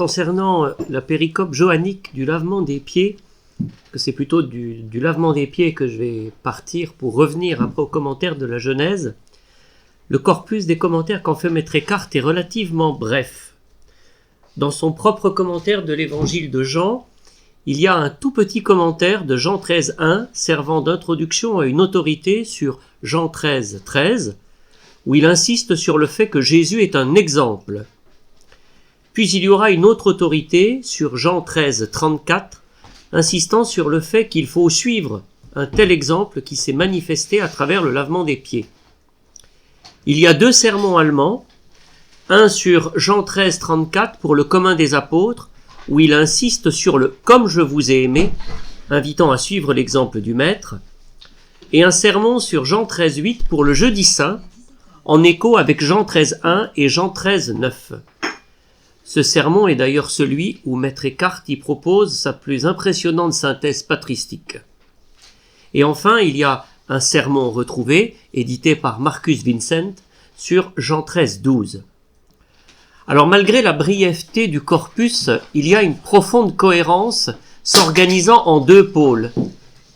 concernant la péricope johannique du lavement des pieds, que c'est plutôt du lavement des pieds que je vais partir pour revenir après aux commentaires de la Genèse, le corpus des commentaires qu'en fait Maître Eckhart est relativement bref. Dans son propre commentaire de l'évangile de Jean, il y a un tout petit commentaire de Jean 13.1 servant d'introduction à une autorité sur Jean 13.13, où il insiste sur le fait que Jésus est un exemple. Puis il y aura une autre autorité sur Jean 13.34, insistant sur le fait qu'il faut suivre un tel exemple qui s'est manifesté à travers le lavement des pieds. Il y a deux sermons allemands, un sur Jean 13.34 pour le commun des apôtres, où il insiste sur le « comme je vous ai aimé », invitant à suivre l'exemple du Maître, et un sermon sur Jean 13.8 pour le Jeudi Saint, en écho avec Jean 13.1 et Jean 13.9. Ce sermon est d'ailleurs celui où Maître Eckhart y propose sa plus impressionnante synthèse patristique. Et enfin, il y a un sermon retrouvé, édité par Marcus Vincent, sur Jean 13.12. Alors malgré la brièveté du corpus, il y a une profonde cohérence s'organisant en deux pôles.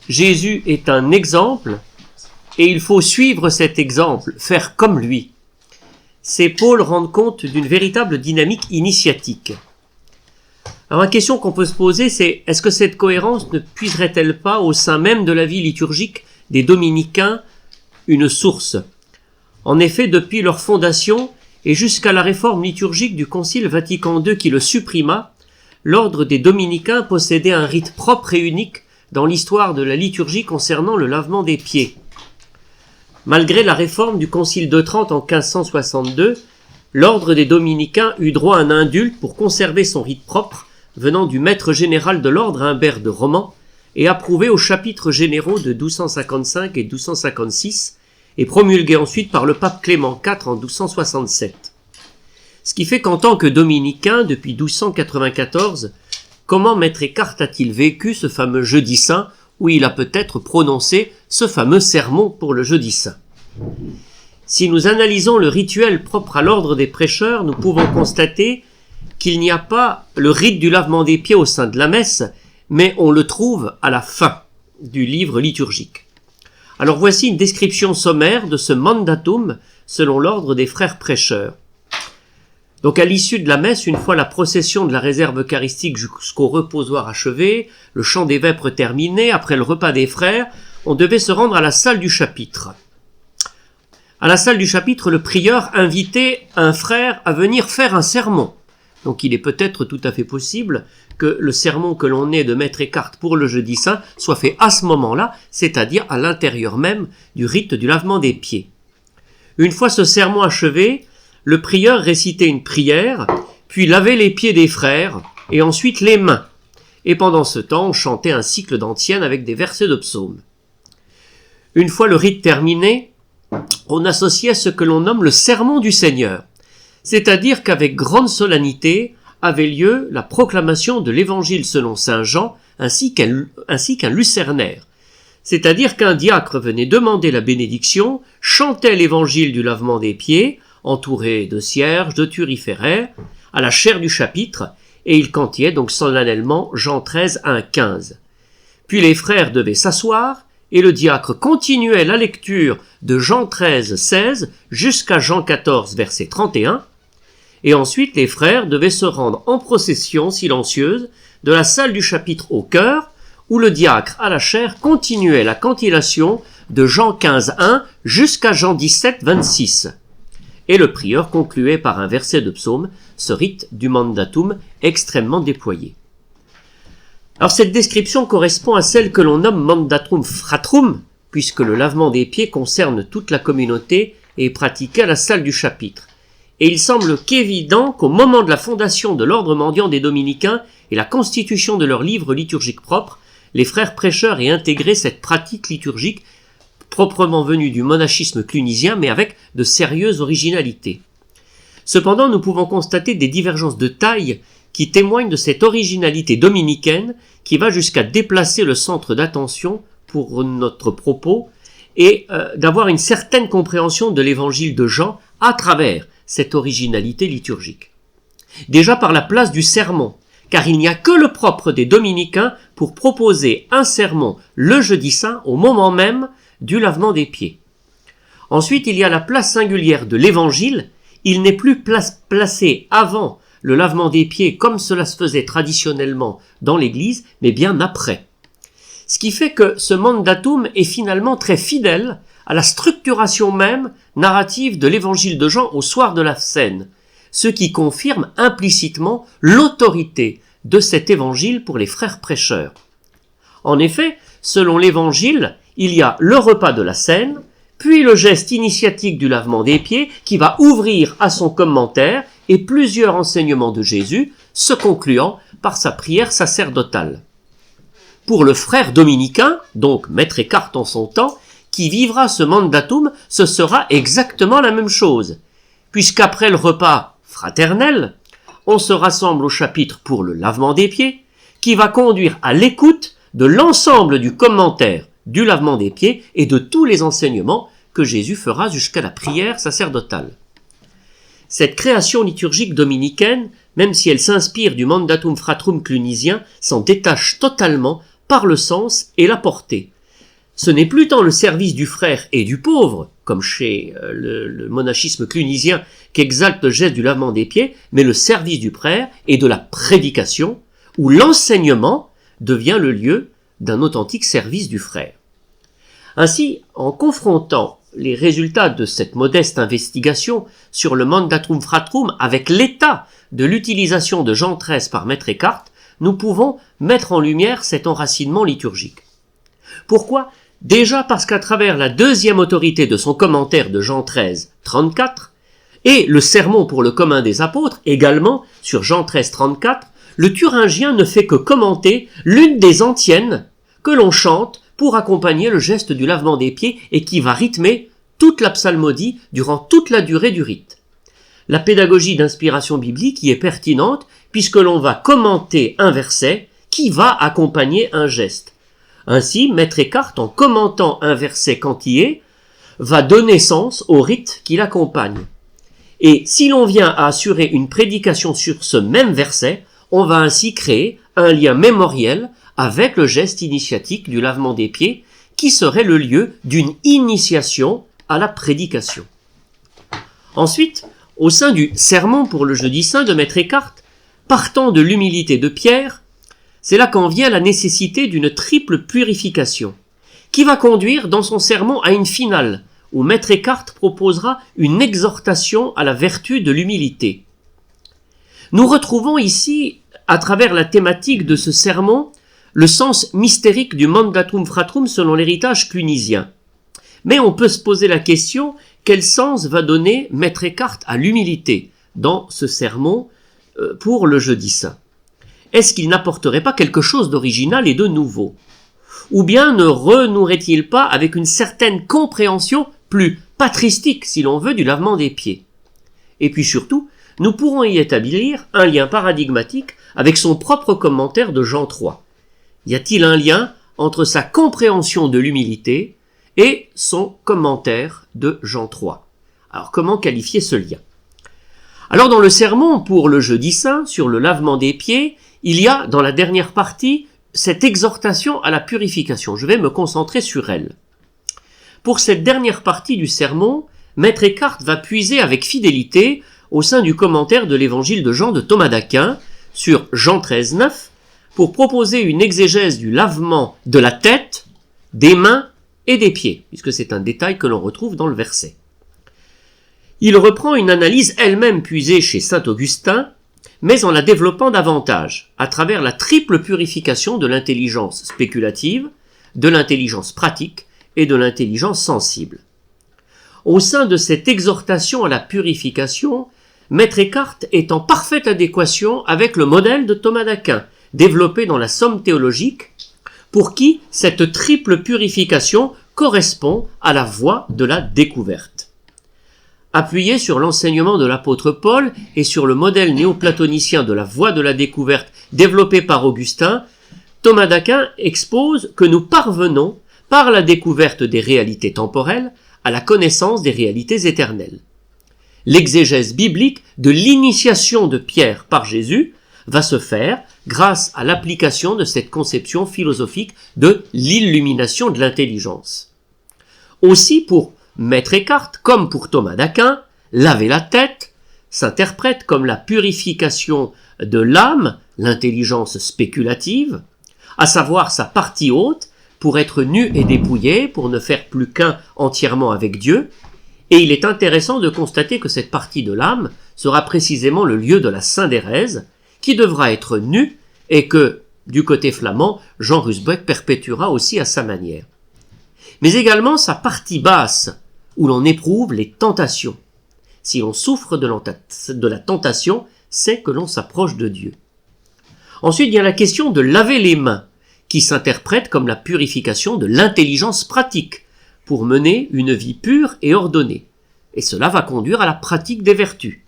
Jésus est un exemple, et il faut suivre cet exemple, faire comme lui. Ces pôles rendent compte d'une véritable dynamique initiatique. Alors la question qu'on peut se poser, c'est est-ce que cette cohérence ne puiserait-elle pas au sein même de la vie liturgique des dominicains une source? En effet, depuis leur fondation et jusqu'à la réforme liturgique du Concile Vatican II qui le supprima, l'ordre des dominicains possédait un rite propre et unique dans l'histoire de la liturgie concernant le lavement des pieds. Malgré la réforme du Concile de Trente en 1562, l'ordre des dominicains eut droit à un indulte pour conserver son rite propre, venant du maître général de l'ordre Humbert de Romans, et approuvé aux chapitres généraux de 1255 et 1256, et promulgué ensuite par le pape Clément IV en 1267. Ce qui fait qu'en tant que dominicain, depuis 1294, comment Maître Eckhart a-t-il vécu ce fameux Jeudi Saint, où il a peut-être prononcé ce fameux sermon pour le Jeudi Saint? Si nous analysons le rituel propre à l'ordre des prêcheurs, nous pouvons constater qu'il n'y a pas le rite du lavement des pieds au sein de la messe, mais on le trouve à la fin du livre liturgique. Alors voici une description sommaire de ce mandatum selon l'ordre des frères prêcheurs. Donc à l'issue de la messe, une fois la procession de la réserve eucharistique jusqu'au reposoir achevé, le chant des vêpres terminé, après le repas des frères, on devait se rendre à la salle du chapitre. À la salle du chapitre, le prieur invitait un frère à venir faire un sermon. Donc il est peut-être tout à fait possible que le sermon que l'on ait de Maître Eckhart pour le Jeudi Saint soit fait à ce moment-là, c'est-à-dire à l'intérieur même du rite du lavement des pieds. Une fois ce sermon achevé, le prieur récitait une prière, puis lavait les pieds des frères, et ensuite les mains. Et pendant ce temps, on chantait un cycle d'antiennes avec des versets de psaumes. Une fois le rite terminé, on associait ce que l'on nomme le sermon du Seigneur. C'est-à-dire qu'avec grande solennité avait lieu la proclamation de l'évangile selon saint Jean, ainsi qu'un lucernaire. C'est-à-dire qu'un diacre venait demander la bénédiction, chantait l'évangile du lavement des pieds, entouré de cierges, de thuriféraires, à la chaire du chapitre, et il cantiait donc solennellement Jean 13, 1, 15. Puis les frères devaient s'asseoir, et le diacre continuait la lecture de Jean 13, 16 jusqu'à Jean 14, verset 31, et ensuite les frères devaient se rendre en procession silencieuse de la salle du chapitre au chœur, où le diacre à la chaire continuait la cantillation de Jean 15, 1 jusqu'à Jean 17, 26. Et le prieur concluait par un verset de psaume, ce rite du mandatum extrêmement déployé. Alors cette description correspond à celle que l'on nomme mandatum fratrum, puisque le lavement des pieds concerne toute la communauté et est pratiqué à la salle du chapitre. Et il semble qu'évident qu'au moment de la fondation de l'ordre mendiant des dominicains et la constitution de leur livre liturgique propre, les frères prêcheurs aient intégré cette pratique liturgique proprement venue du monachisme clunisien, mais avec de sérieuses originalités. Cependant, nous pouvons constater des divergences de taille qui témoignent de cette originalité dominicaine qui va jusqu'à déplacer le centre d'attention pour notre propos et d'avoir une certaine compréhension de l'évangile de Jean à travers cette originalité liturgique. Déjà par la place du sermon, car il n'y a que le propre des dominicains pour proposer un sermon le jeudi saint au moment même du lavement des pieds. Ensuite, il y a la place singulière de l'évangile. Il n'est plus placé avant le lavement des pieds comme cela se faisait traditionnellement dans l'église, mais bien après. Ce qui fait que ce mandatum est finalement très fidèle à la structuration même narrative de l'évangile de Jean au soir de la scène, ce qui confirme implicitement l'autorité de cet évangile pour les frères prêcheurs. En effet, selon l'évangile, il y a le repas de la scène, puis le geste initiatique du lavement des pieds qui va ouvrir à son commentaire et plusieurs enseignements de Jésus, se concluant par sa prière sacerdotale. Pour le frère dominicain, donc maître Eckhart en son temps, qui vivra ce mandatum, ce sera exactement la même chose, puisqu'après le repas fraternel, on se rassemble au chapitre pour le lavement des pieds, qui va conduire à l'écoute de l'ensemble du commentaire du lavement des pieds et de tous les enseignements que Jésus fera jusqu'à la prière sacerdotale. Cette création liturgique dominicaine, même si elle s'inspire du mandatum fratrum clunisien, s'en détache totalement par le sens et la portée. Ce n'est plus tant le service du frère et du pauvre, comme chez le monachisme clunisien qu'exalte le geste du lavement des pieds, mais le service du prêtre et de la prédication, où l'enseignement devient le lieu d'un authentique service du frère. Ainsi, en confrontant les résultats de cette modeste investigation sur le mandatum fratrum avec l'état de l'utilisation de Jean XIII par maître Eckhart, nous pouvons mettre en lumière cet enracinement liturgique. Pourquoi ? Déjà parce qu'à travers la deuxième autorité de son commentaire de Jean XIII, 34, et le sermon pour le commun des apôtres, également sur Jean XIII, 34, le thuringien ne fait que commenter l'une des antiennes que l'on chante pour accompagner le geste du lavement des pieds et qui va rythmer toute la psalmodie durant toute la durée du rite. La pédagogie d'inspiration biblique y est pertinente puisque l'on va commenter un verset qui va accompagner un geste. Ainsi, maître Eckhart, en commentant un verset quantillé, va donner sens au rite qui l'accompagne. Et si l'on vient à assurer une prédication sur ce même verset, on va ainsi créer un lien mémoriel avec le geste initiatique du lavement des pieds, qui serait le lieu d'une initiation à la prédication. Ensuite, au sein du sermon pour le jeudi saint de maître Eckhart, partant de l'humilité de Pierre, c'est là qu'en vient la nécessité d'une triple purification, qui va conduire dans son sermon à une finale, où maître Eckhart proposera une exhortation à la vertu de l'humilité. Nous retrouvons ici, à travers la thématique de ce sermon, le sens mystérique du mandatum fratrum selon l'héritage clunisien. Mais on peut se poser la question, quel sens va donner maître Eckhart à l'humilité dans ce sermon pour le jeudi saint ? Est-ce qu'il n'apporterait pas quelque chose d'original et de nouveau ? Ou bien ne renouerait-il pas avec une certaine compréhension plus patristique, si l'on veut, du lavement des pieds ? Et puis surtout, nous pourrons y établir un lien paradigmatique avec son propre commentaire de Jean III. Y a-t-il un lien entre sa compréhension de l'humilité et son commentaire de Jean III ? Alors comment qualifier ce lien ? Alors dans le sermon pour le jeudi saint sur le lavement des pieds, il y a dans la dernière partie cette exhortation à la purification. Je vais me concentrer sur elle. Pour cette dernière partie du sermon, maître Eckhart va puiser avec fidélité au sein du commentaire de l'évangile de Jean de Thomas d'Aquin sur Jean 13, 9 pour proposer une exégèse du lavement de la tête, des mains et des pieds, puisque c'est un détail que l'on retrouve dans le verset. Il reprend une analyse elle-même puisée chez saint Augustin, mais en la développant davantage, à travers la triple purification de l'intelligence spéculative, de l'intelligence pratique et de l'intelligence sensible. Au sein de cette exhortation à la purification, maître Eckhart est en parfaite adéquation avec le modèle de Thomas d'Aquin, développé dans la Somme théologique, pour qui cette triple purification correspond à la voie de la découverte. Appuyé sur l'enseignement de l'apôtre Paul et sur le modèle néoplatonicien de la voie de la découverte développé par Augustin, Thomas d'Aquin expose que nous parvenons, par la découverte des réalités temporelles, à la connaissance des réalités éternelles. l'exégèse biblique de l'initiation de Pierre par Jésus va se faire grâce à l'application de cette conception philosophique de l'illumination de l'intelligence. Aussi pour Maître Eckhart, comme pour Thomas d'Aquin, laver la tête s'interprète comme la purification de l'âme, l'intelligence spéculative, à savoir sa partie haute, pour être nu et dépouillé, pour ne faire plus qu'un entièrement avec Dieu, et il est intéressant de constater que cette partie de l'âme sera précisément le lieu de la Saint-Dhérèse, qui devra être nue, et que, du côté flamand, Jean Rusbeck perpétuera aussi à sa manière. Mais également sa partie basse, où l'on éprouve les tentations. Si l'on souffre de la tentation, c'est que l'on s'approche de Dieu. Ensuite, il y a la question de laver les mains, qui s'interprète comme la purification de l'intelligence pratique, pour mener une vie pure et ordonnée. Et cela va conduire à la pratique des vertus.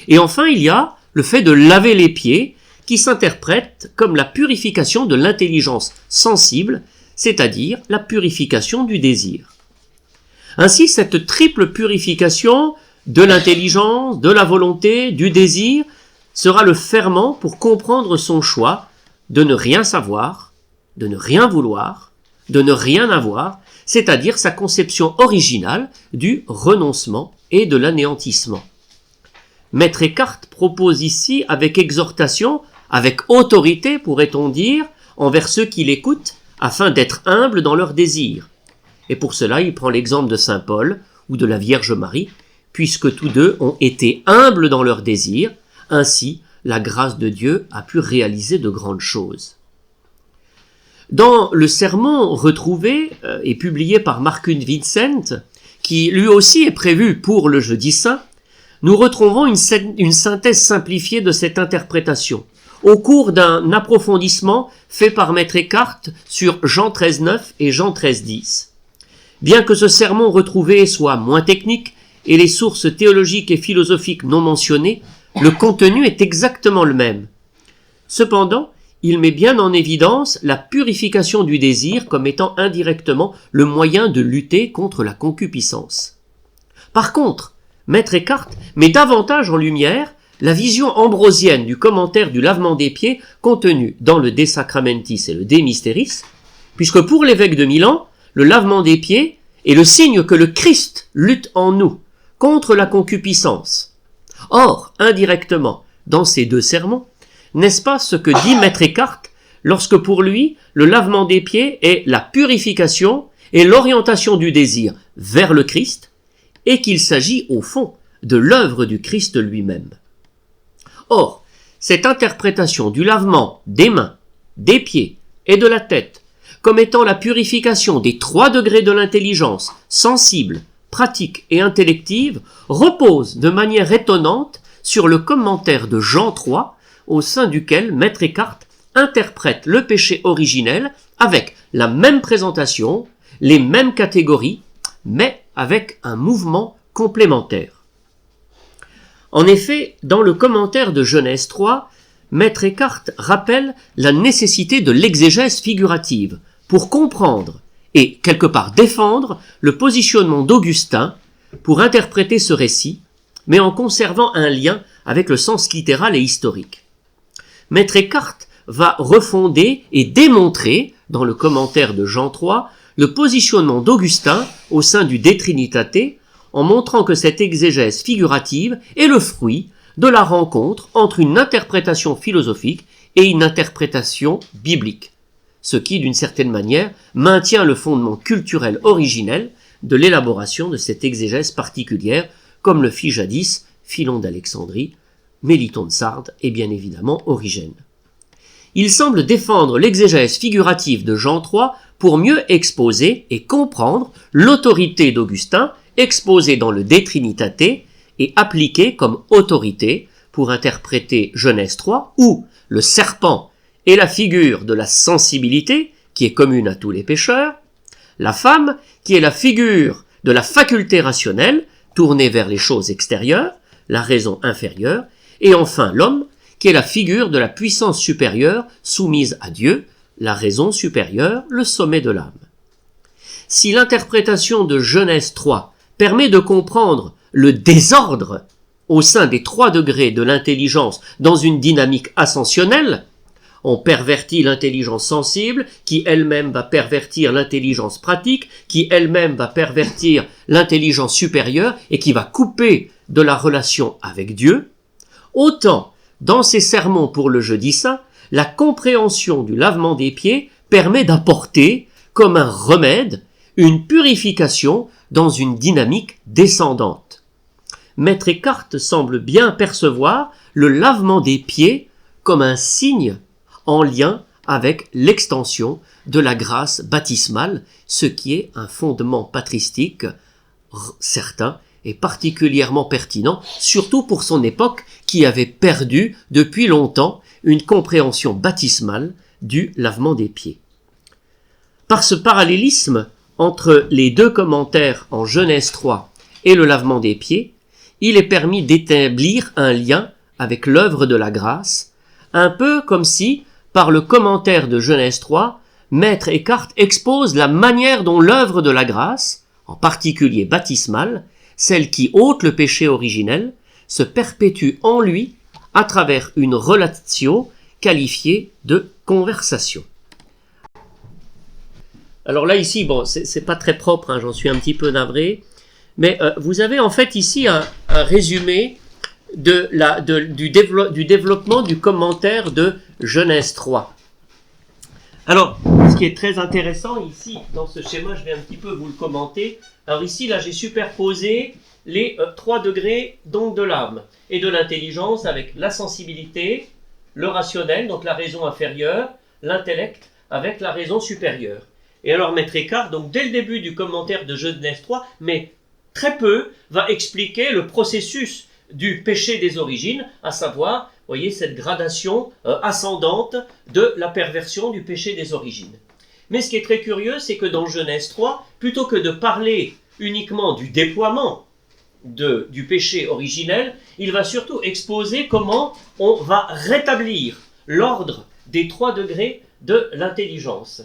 Et enfin, il y a le fait de laver les pieds, qui s'interprète comme la purification de l'intelligence sensible, c'est-à-dire la purification du désir. Ainsi, cette triple purification de l'intelligence, de la volonté, du désir, sera le ferment pour comprendre son choix de ne rien savoir, de ne rien vouloir, de ne rien avoir, c'est-à-dire sa conception originale du renoncement et de l'anéantissement. Maître Eckhart propose ici, avec exhortation, avec autorité, pourrait-on dire, envers ceux qui l'écoutent, afin d'être humbles dans leurs désirs. Et pour cela, il prend l'exemple de saint Paul ou de la Vierge Marie, puisque tous deux ont été humbles dans leurs désirs, ainsi la grâce de Dieu a pu réaliser de grandes choses. Dans le sermon retrouvé et publié par Marcus Vincent, qui lui aussi est prévu pour le Jeudi Saint, nous retrouvons une synthèse simplifiée de cette interprétation, au cours d'un approfondissement fait par Maître Eckhart sur Jean 13.9 et Jean 13.10. Bien que ce sermon retrouvé soit moins technique et les sources théologiques et philosophiques non mentionnées, le contenu est exactement le même. Cependant, il met bien en évidence la purification du désir comme étant indirectement le moyen de lutter contre la concupiscence. Par contre, Maître Eckhart met davantage en lumière la vision ambrosienne du commentaire du lavement des pieds contenu dans le De Sacramentis et le De Mysteris, puisque pour l'évêque de Milan, le lavement des pieds est le signe que le Christ lutte en nous contre la concupiscence. Or, indirectement, dans ces deux sermons, n'est-ce pas ce que dit Maître Eckhart lorsque pour lui, le lavement des pieds est la purification et l'orientation du désir vers le Christ, et qu'il s'agit au fond de l'œuvre du Christ lui-même. Or, cette interprétation du lavement des mains, des pieds et de la tête comme étant la purification des 3 degrés de l'intelligence, sensible, pratique et intellective, repose de manière étonnante sur le commentaire de Jean 3, au sein duquel Maître Eckhart interprète le péché originel avec la même présentation, les mêmes catégories, mais avec un mouvement complémentaire. En effet, dans le commentaire de Genèse 3, Maître Eckhart rappelle la nécessité de l'exégèse figurative pour comprendre et quelque part défendre le positionnement d'Augustin pour interpréter ce récit, mais en conservant un lien avec le sens littéral et historique. Maître Eckhart va refonder et démontrer, dans le commentaire de Jean 3, le positionnement d'Augustin au sein du De Trinitate, en montrant que cette exégèse figurative est le fruit de la rencontre entre une interprétation philosophique et une interprétation biblique, ce qui, d'une certaine manière, maintient le fondement culturel originel de l'élaboration de cette exégèse particulière, comme le fit jadis Philon d'Alexandrie, Méliton de Sardes et bien évidemment Origène. Il semble défendre l'exégèse figurative de Jean 3 pour mieux exposer et comprendre l'autorité d'Augustin exposée dans le De Trinitate et appliquée comme autorité pour interpréter Genèse 3 où le serpent est la figure de la sensibilité qui est commune à tous les pécheurs, la femme qui est la figure de la faculté rationnelle tournée vers les choses extérieures, la raison inférieure, et enfin l'homme qui est la figure de la puissance supérieure soumise à Dieu, la raison supérieure, le sommet de l'âme. Si l'interprétation de Genèse 3 permet de comprendre le désordre au sein des 3 degrés de l'intelligence dans une dynamique ascensionnelle, on pervertit l'intelligence sensible, qui elle-même va pervertir l'intelligence pratique, qui elle-même va pervertir l'intelligence supérieure et qui va couper de la relation avec Dieu. Autant, dans ces sermons pour le jeudi saint, la compréhension du lavement des pieds permet d'apporter, comme un remède, une purification dans une dynamique descendante. Maître Eckhart semble bien percevoir le lavement des pieds comme un signe en lien avec l'extension de la grâce baptismale, ce qui est un fondement patristique certain et particulièrement pertinent, surtout pour son époque qui avait perdu depuis longtemps une compréhension baptismale du lavement des pieds. Par ce parallélisme entre les 2 commentaires en Genèse 3 et le lavement des pieds, il est permis d'établir un lien avec l'œuvre de la grâce, un peu comme si, par le commentaire de Genèse 3, Maître Eckhart expose la manière dont l'œuvre de la grâce, en particulier baptismale, celle qui ôte le péché originel, se perpétue en lui à travers une relation qualifiée de conversation. Alors là ici, bon, c'est pas très propre, hein, j'en suis un petit peu navré, mais vous avez en fait ici un résumé du développement du commentaire de Genèse 3. Alors, ce qui est très intéressant ici, dans ce schéma, je vais un petit peu vous le commenter. Alors ici, là, j'ai superposé les 3 degrés donc de l'âme et de l'intelligence avec la sensibilité, le rationnel, donc la raison inférieure, l'intellect avec la raison supérieure. Et alors, Maître Eckhart, donc dès le début du commentaire de Genèse 3, mais très peu, va expliquer le processus du péché des origines, à savoir, voyez, cette gradation ascendante de la perversion du péché des origines. Mais ce qui est très curieux, c'est que dans Genèse 3, plutôt que de parler uniquement du déploiement du péché originel, il va surtout exposer comment on va rétablir l'ordre des 3 degrés de l'intelligence.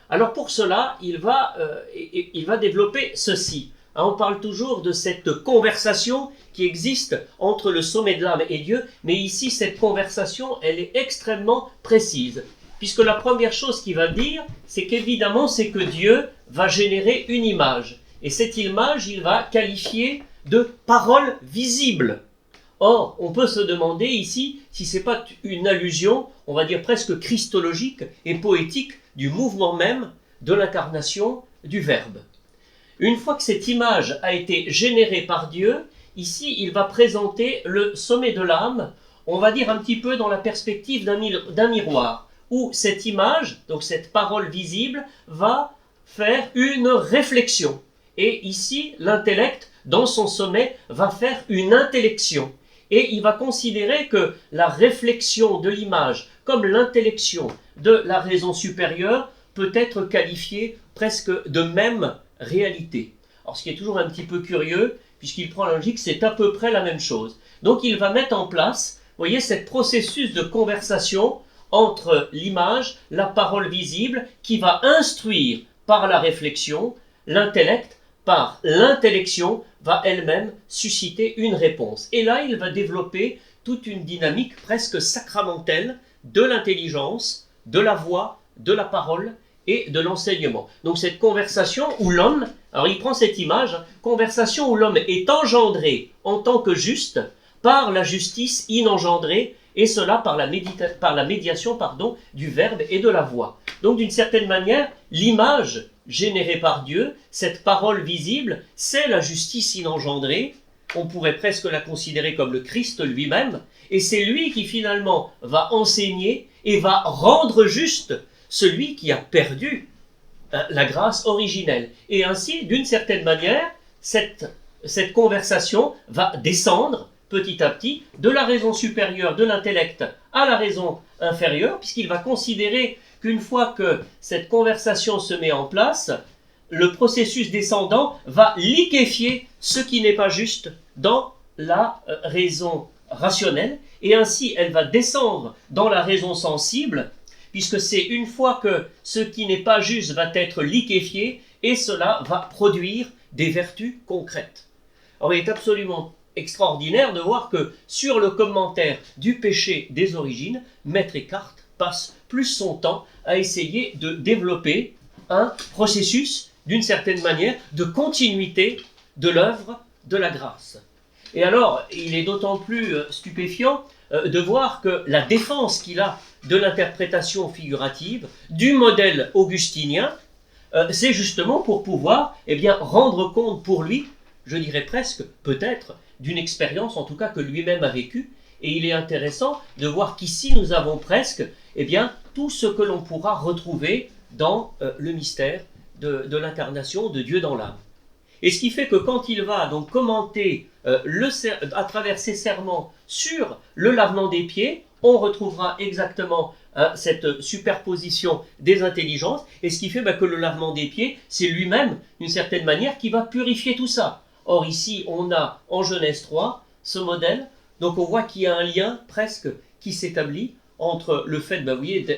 Alors pour cela, il va développer ceci. On parle toujours de cette conversation qui existe entre le sommet de l'âme et Dieu, mais ici, cette conversation, elle est extrêmement précise. Puisque la première chose qu'il va dire, c'est qu'évidemment, c'est que Dieu va générer une image. Et cette image, il va qualifier de parole visible. Or, on peut se demander ici si ce n'est pas une allusion, on va dire presque christologique et poétique, du mouvement même de l'incarnation du Verbe. Une fois que cette image a été générée par Dieu, ici, il va présenter le sommet de l'âme, on va dire un petit peu dans la perspective d'un miroir, où cette image, donc cette parole visible, va faire une réflexion. Et ici, l'intellect, dans son sommet, va faire une intellection. Et il va considérer que la réflexion de l'image, comme l'intellection de la raison supérieure, peut être qualifiée presque de même réalité. Alors ce qui est toujours un petit peu curieux, puisqu'il prend la logique, c'est à peu près la même chose. Donc il va mettre en place, vous voyez, ce processus de conversation entre l'image, la parole visible, qui va instruire par la réflexion, l'intellect, par l'intellection, va elle-même susciter une réponse. Et là, il va développer toute une dynamique presque sacramentelle de l'intelligence, de la voix, de la parole et de l'enseignement. Donc cette conversation où l'homme, alors il prend cette image, conversation où l'homme est engendré en tant que juste par la justice inengendrée, et cela par la médiation du Verbe et de la voix. Donc d'une certaine manière, l'image générée par Dieu, cette parole visible, c'est la justice inengendrée, on pourrait presque la considérer comme le Christ lui-même, et c'est lui qui finalement va enseigner et va rendre juste celui qui a perdu la grâce originelle. Et ainsi, d'une certaine manière, cette conversation va descendre petit à petit de la raison supérieure de l'intellect à la raison inférieure, puisqu'il va considérer qu'une fois que cette conversation se met en place, le processus descendant va liquéfier ce qui n'est pas juste dans la raison rationnelle, et ainsi elle va descendre dans la raison sensible, puisque c'est une fois que ce qui n'est pas juste va être liquéfié, et cela va produire des vertus concrètes. Alors il est absolument extraordinaire de voir que sur le commentaire du péché des origines, Maître Eckhart passe plus son temps à essayer de développer un processus, d'une certaine manière, de continuité de l'œuvre de la grâce. Et alors, il est d'autant plus stupéfiant de voir que la défense qu'il a de l'interprétation figurative, du modèle augustinien, c'est justement pour pouvoir rendre compte pour lui, je dirais presque, peut-être, d'une expérience en tout cas que lui-même a vécue. Et il est intéressant de voir qu'ici nous avons presque tout ce que l'on pourra retrouver dans le mystère de l'incarnation de Dieu dans l'âme. Et ce qui fait que quand il va donc commenter à travers ses serments sur le lavement des pieds, on retrouvera exactement cette superposition des intelligences, et ce qui fait que le lavement des pieds, c'est lui-même, d'une certaine manière, qui va purifier tout ça. Or ici, on a en Genèse 3 ce modèle, donc on voit qu'il y a un lien presque qui s'établit entre le fait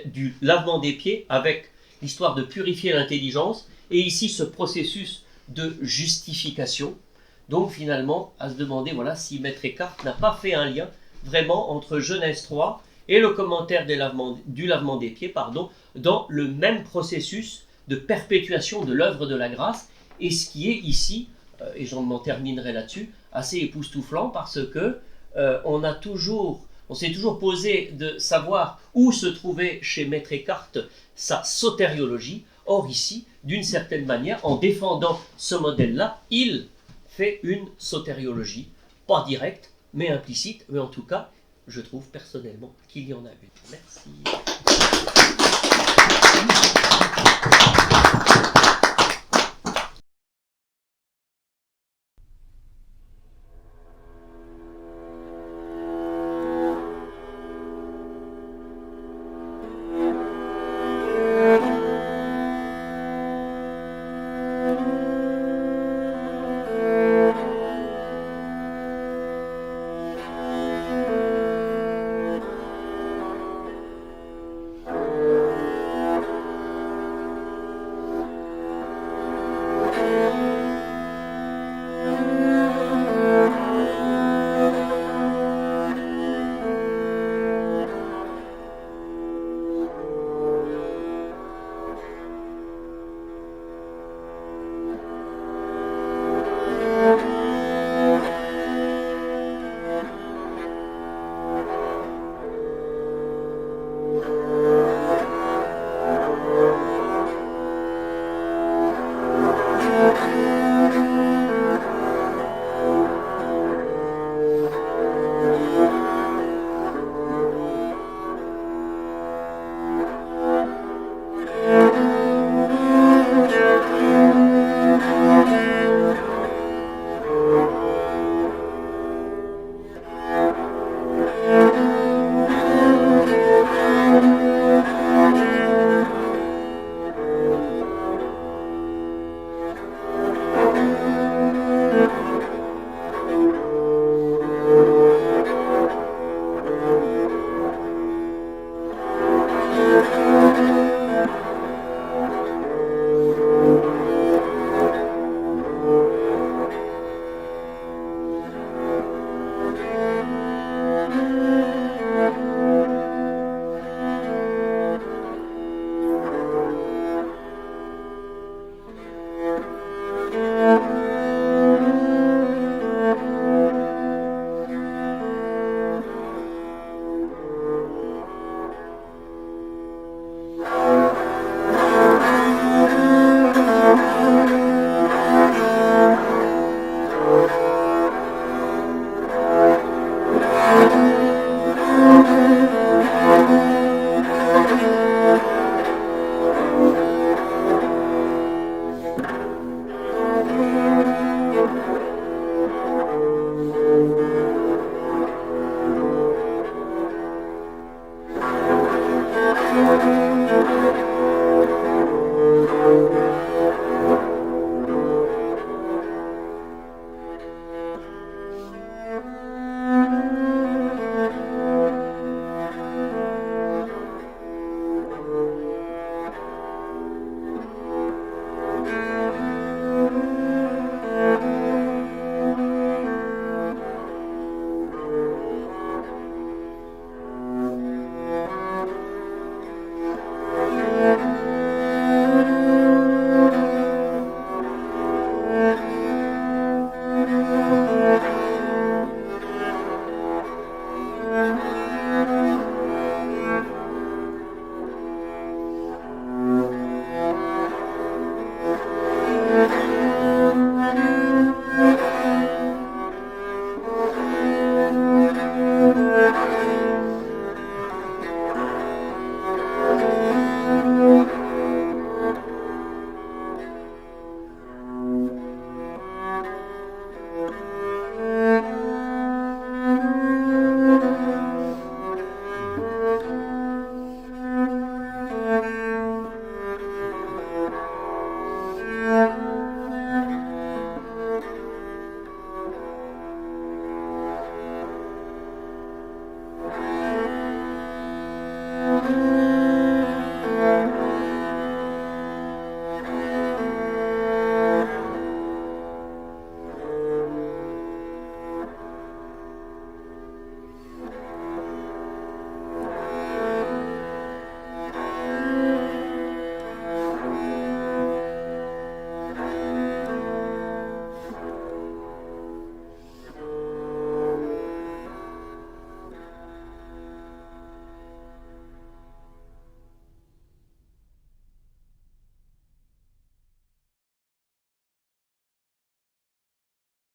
du lavement des pieds avec l'histoire de purifier l'intelligence, et ici ce processus de justification. Donc finalement, à se demander si Maître Eckhart n'a pas fait un lien vraiment entre Genèse 3 et le commentaire du lavement des pieds, dans le même processus de perpétuation de l'œuvre de la grâce, et ce qui est ici, et j'en terminerai là-dessus, assez époustouflant parce que on s'est toujours posé de savoir où se trouvait chez Maître Eckhart sa sotériologie. Or ici, d'une certaine manière, en défendant ce modèle-là, il fait une sotériologie, pas directe, mais implicite, mais en tout cas, je trouve personnellement qu'il y en a une. Merci.